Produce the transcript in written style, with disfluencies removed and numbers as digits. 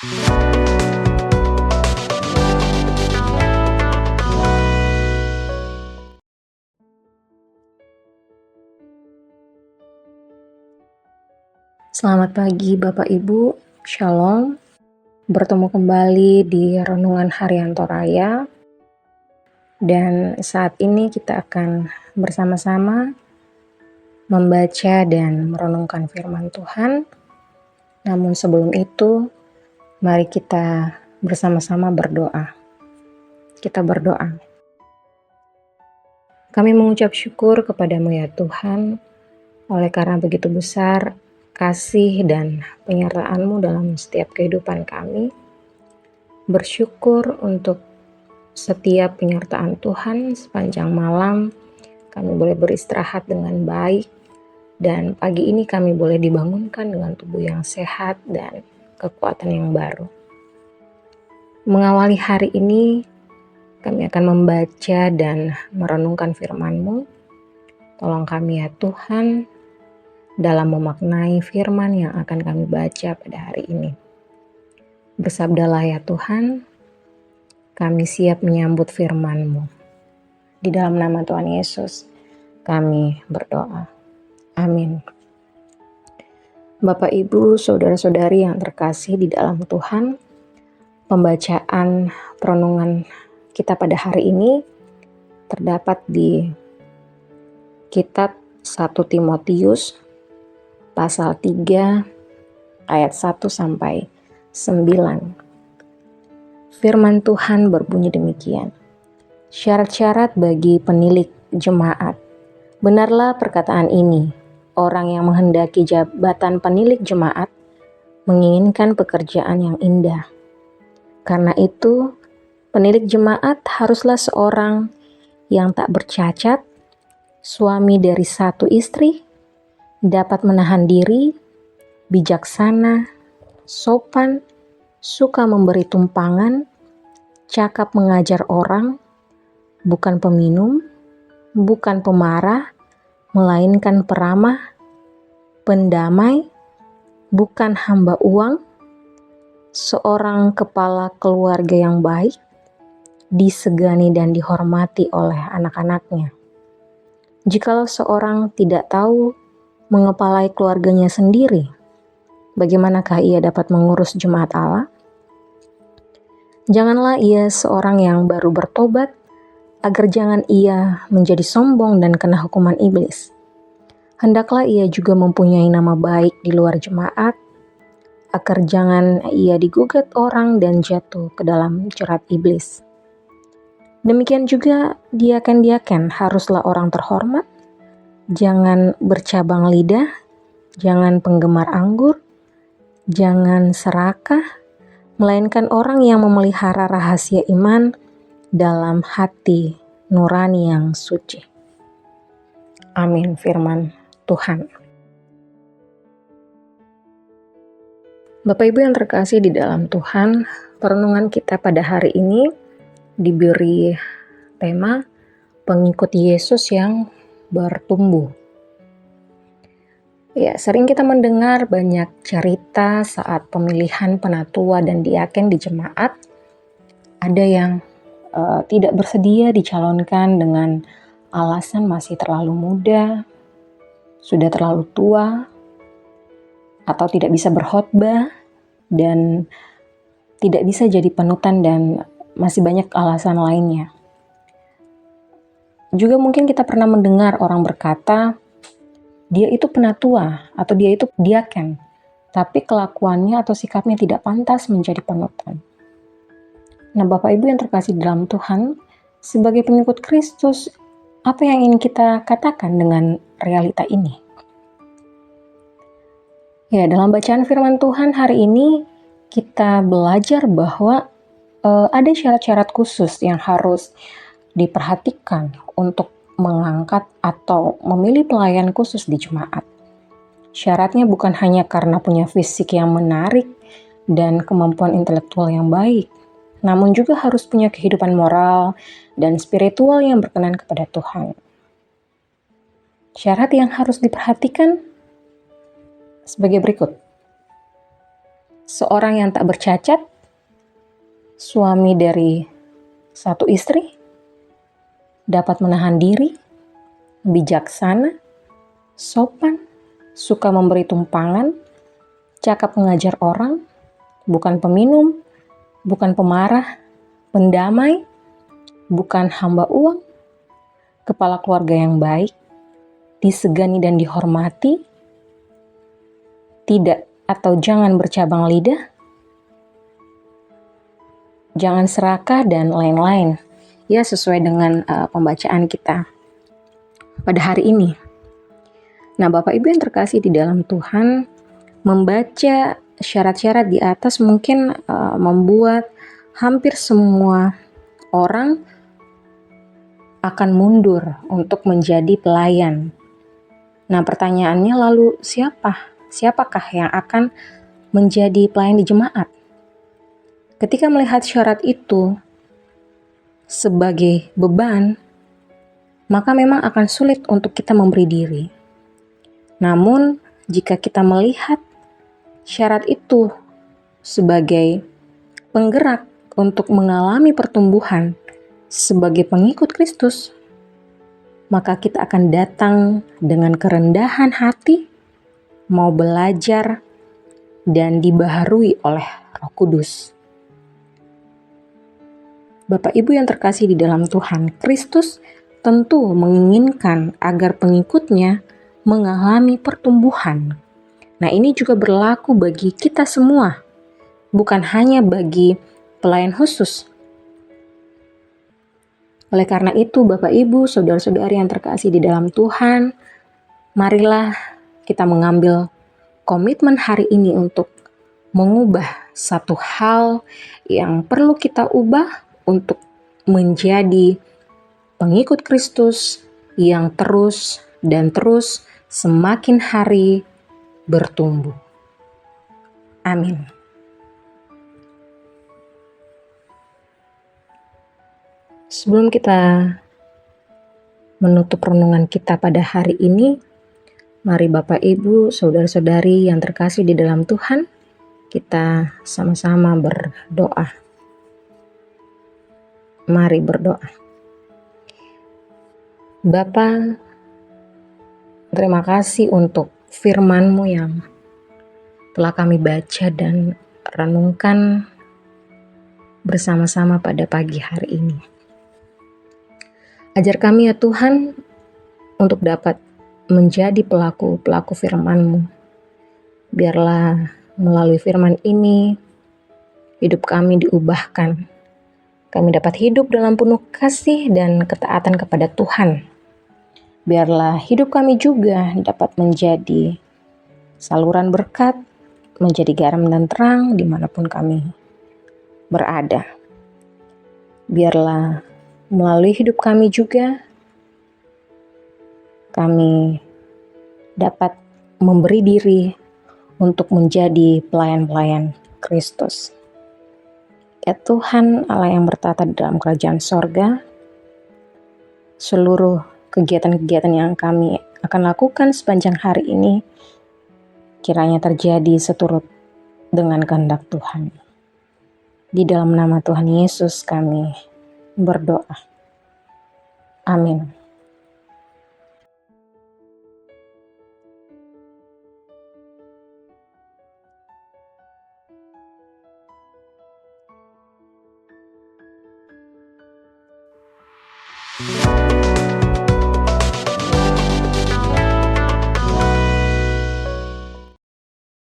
Selamat pagi Bapak Ibu, Shalom. Bertemu kembali di Renungan Harian Toraya. Dan saat ini kita akan bersama-sama membaca dan merenungkan firman Tuhan. Namun sebelum itu, mari kita bersama-sama berdoa. Kita berdoa. Kami mengucap syukur kepadamu ya Tuhan, oleh karena begitu besar kasih dan penyertaan-Mu dalam setiap kehidupan kami. Bersyukur untuk setiap penyertaan Tuhan sepanjang malam. Kami boleh beristirahat dengan baik, dan pagi ini kami boleh dibangunkan dengan tubuh yang sehat dan kekuatan yang baru. Mengawali hari ini, kami akan membaca dan merenungkan firman-Mu. Tolong kami ya Tuhan, dalam memaknai firman yang akan kami baca pada hari ini. Bersabdalah ya Tuhan, kami siap menyambut firman-Mu. Di dalam nama Tuhan Yesus, kami berdoa. Amin. Bapak, Ibu, Saudara-saudari yang terkasih di dalam Tuhan, pembacaan perenungan kita pada hari ini terdapat di kitab 1 Timotius pasal 3 ayat 1 sampai 9. Firman Tuhan berbunyi demikian. Syarat-syarat bagi penilik jemaat. Benarlah perkataan ini, orang yang menghendaki jabatan penilik jemaat menginginkan pekerjaan yang indah. Karena itu, penilik jemaat haruslah seorang yang tak bercacat, suami dari satu istri, dapat menahan diri, bijaksana, sopan, suka memberi tumpangan, cakap mengajar orang, bukan peminum, bukan pemarah, melainkan peramah, pendamai, bukan hamba uang, seorang kepala keluarga yang baik, disegani dan dihormati oleh anak-anaknya. Jikalau seorang tidak tahu mengepalai keluarganya sendiri, bagaimanakah ia dapat mengurus jemaat Allah? Janganlah ia seorang yang baru bertobat, agar jangan ia menjadi sombong dan kena hukuman iblis. Hendaklah ia juga mempunyai nama baik di luar jemaat, agar jangan ia digugat orang dan jatuh ke dalam jerat iblis. Demikian juga diaken-diaken haruslah orang terhormat, jangan bercabang lidah, jangan penggemar anggur, jangan serakah, melainkan orang yang memelihara rahasia iman dalam hati nurani yang suci. Amin. Firman Tuhan. Bapak Ibu yang terkasih di dalam Tuhan, perenungan kita pada hari ini diberi tema pengikut Yesus yang bertumbuh. Ya, sering kita mendengar banyak cerita saat pemilihan penatua dan diaken di jemaat. Ada yang tidak bersedia dicalonkan dengan alasan masih terlalu muda, sudah terlalu tua, atau tidak bisa berkhotbah, dan tidak bisa jadi panutan, dan masih banyak alasan lainnya. Juga mungkin kita pernah mendengar orang berkata, dia itu penatua atau dia itu diaken, tapi kelakuannya atau sikapnya tidak pantas menjadi panutan. Nah, Bapak Ibu yang terkasih dalam Tuhan, sebagai pengikut Kristus, apa yang ingin kita katakan dengan realita ini? Ya, dalam bacaan firman Tuhan hari ini, kita belajar bahwa ada syarat-syarat khusus yang harus diperhatikan untuk mengangkat atau memilih pelayan khusus di jemaat. Syaratnya bukan hanya karena punya fisik yang menarik dan kemampuan intelektual yang baik, namun juga harus punya kehidupan moral dan spiritual yang berkenan kepada Tuhan. Syarat yang harus diperhatikan sebagai berikut. seorang yang tak bercacat, suami dari satu istri, dapat menahan diri, bijaksana, sopan, suka memberi tumpangan, cakap mengajar orang, bukan peminum, bukan pemarah, pendamai, bukan hamba uang, kepala keluarga yang baik, disegani dan dihormati, tidak atau jangan bercabang lidah, jangan serakah, dan lain-lain. Ya, sesuai dengan pembacaan kita pada hari ini. Nah, Bapak Ibu yang terkasih di dalam Tuhan, membaca syarat-syarat di atas mungkin membuat hampir semua orang akan mundur untuk menjadi pelayan. Nah, pertanyaannya lalu siapakah yang akan menjadi pelayan di jemaat? Ketika melihat syarat itu sebagai beban, maka memang akan sulit untuk kita memberi diri. Namun, jika kita melihat syarat itu sebagai penggerak untuk mengalami pertumbuhan sebagai pengikut Kristus, maka kita akan datang dengan kerendahan hati, mau belajar, dan dibaharui oleh Roh Kudus. Bapak Ibu yang terkasih di dalam Tuhan, Kristus tentu menginginkan agar pengikutnya mengalami pertumbuhan. Nah, ini juga berlaku bagi kita semua, bukan hanya bagi pelayan khusus. Oleh karena itu, Bapak Ibu, saudara-saudari yang terkasih di dalam Tuhan, marilah kita mengambil komitmen hari ini untuk mengubah satu hal yang perlu kita ubah untuk menjadi pengikut Kristus yang terus dan terus semakin hari bertumbuh. Amin. Sebelum kita menutup renungan kita pada hari ini, mari Bapak Ibu, saudara-saudari yang terkasih di dalam Tuhan, kita sama-sama berdoa. Mari berdoa. Bapa, terima kasih untuk firman-Mu yang telah kami baca dan renungkan bersama-sama pada pagi hari ini. Ajar kami ya Tuhan untuk dapat menjadi pelaku firman-Mu. Biarlah melalui firman ini hidup kami diubahkan. Kami dapat hidup dalam penuh kasih dan ketaatan kepada Tuhan. Biarlah hidup kami juga dapat menjadi saluran berkat, menjadi garam dan terang dimanapun kami berada. Biarlah melalui hidup kami juga kami dapat memberi diri untuk menjadi pelayan-pelayan Kristus. Ya Tuhan Allah yang bertata di dalam kerajaan sorga, seluruh kegiatan-kegiatan yang kami akan lakukan sepanjang hari ini kiranya terjadi seturut dengan kehendak Tuhan. Di dalam nama Tuhan Yesus kami berdoa. Amin.